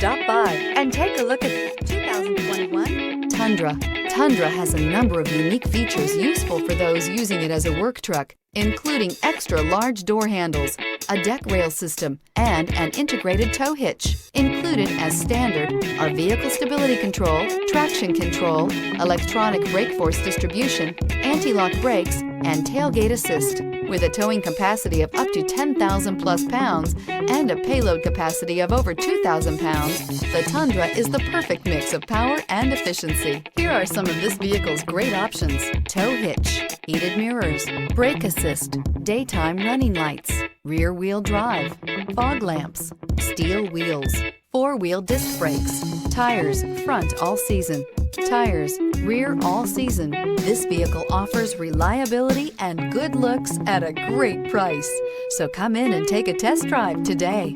Stop by and take a look at the 2021 Tundra. Tundra has a number of unique features useful for those using it as a work truck, including extra large door handles, a deck rail system, and an integrated tow hitch. Included as standard are vehicle stability control, traction control, electronic brake force distribution, anti-lock brakes, and tailgate assist. With a towing capacity of up to 10,000 plus pounds and a payload capacity of over 2,000 pounds, the Tundra is the perfect mix of power and efficiency. Here are some of this vehicle's great options: tow hitch, heated mirrors, brake assist, daytime running lights, rear wheel drive, fog lamps, steel wheels, four-wheel disc brakes, tires front all season, tires rear all season. This vehicle offers reliability and good looks at a great price. So come in and take a test drive today.